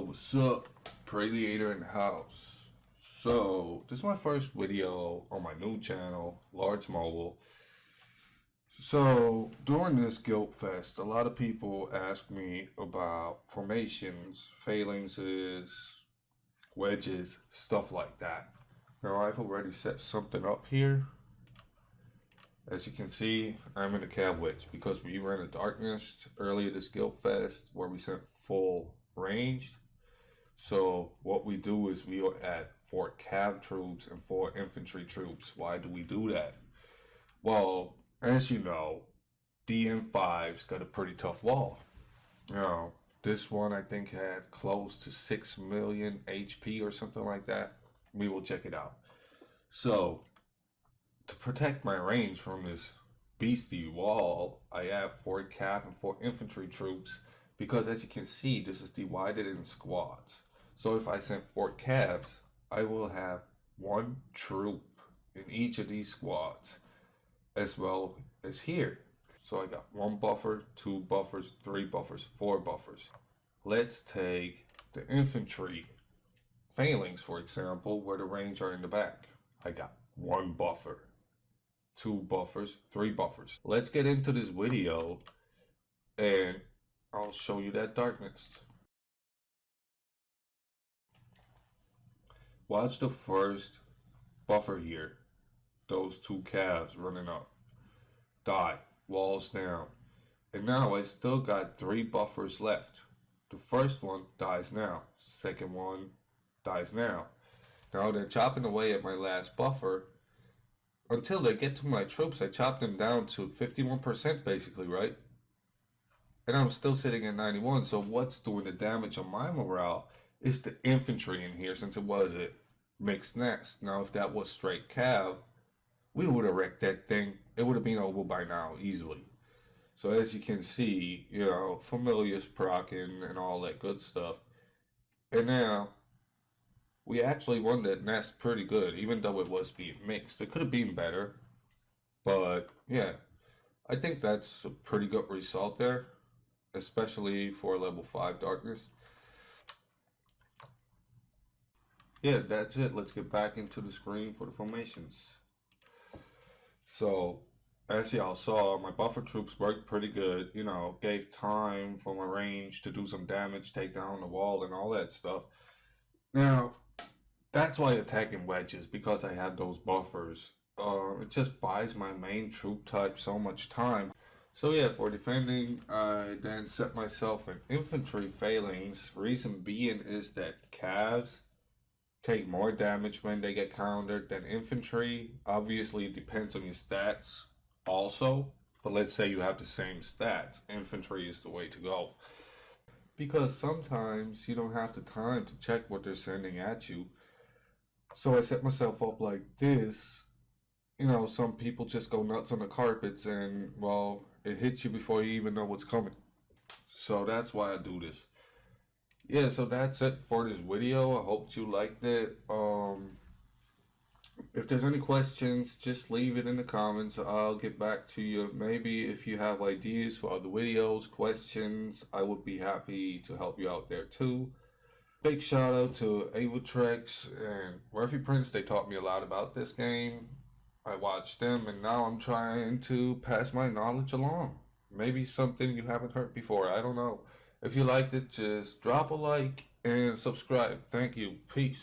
What's up? Praeliator in the house. So, this is my first video on my new channel, Large Mobile. So, during this Guild Fest, a lot of people ask me about formations, phalanxes, wedges, stuff like that. Now, I've already set something up here. As you can see, I'm in a cav wedge because we ran a Darknests earlier this Guild Fest where we sent full ranged. So what we do is we add 4 cav troops and 4 infantry troops. Why do we do that? Well, as you know, DN5's got a pretty tough wall. This one I think had close to 6 million HP or something like that. We will check it out. So to protect my range from this beastie wall, I have 4 cav and 4 infantry troops because, as you can see, this is divided in squads. So if I send 4 cavs, I will have 1 troop in each of these squads, as well as here. So I got 1 buffer, 2 buffers, 3 buffers, 4 buffers. Let's take the infantry phalanx, for example, where the range are in the back. I got 1 buffer, 2 buffers, 3 buffers. Let's get into this video and I'll show you that Darkness. Watch the first buffer here. Those 2 calves running up. Die. Walls down. And now I still got 3 buffers left. The first one dies now. Second one dies now. Now they're chopping away at my last buffer. Until they get to my troops, I chop them down to 51% basically, right? And I'm still sitting at 91, so what's doing the damage on my morale is the infantry in here, since it was a mixed nest. Now if that was straight cav, we would have wrecked that thing. It would have been over by now, easily. So as you can see, familiars proccing and all that good stuff. And now, we actually won that nest pretty good, even though it was being mixed. It could have been better, but yeah, I think that's a pretty good result there, especially for level 5 Darkness. Yeah, that's it. Let's get back into the screen for the formations. So, as y'all saw, my buffer troops worked pretty good. Gave time for my range to do some damage, take down the wall and all that stuff. Now, that's why attacking wedges, because I have those buffers. It just buys my main troop type so much time. So yeah, for defending, I then set myself an infantry phalanx. Reason being is that calves take more damage when they get countered than infantry. Obviously, it depends on your stats also. But let's say you have the same stats. Infantry is the way to go. Because sometimes you don't have the time to check what they're sending at you. So I set myself up like this. Some people just go nuts on the carpets and, well, it hits you before you even know what's coming. So that's why I do this. Yeah, so that's it for this video. I hope you liked it. If there's any questions, just leave it in the comments. I'll get back to you. Maybe if you have ideas for other videos, questions, I would be happy to help you out there too. Big shout out to Avotrex and Murphy Prince. They taught me a lot about this game. I watched them and now I'm trying to pass my knowledge along. Maybe something you haven't heard before. I don't know. If you liked it, just drop a like and subscribe. Thank you. Peace.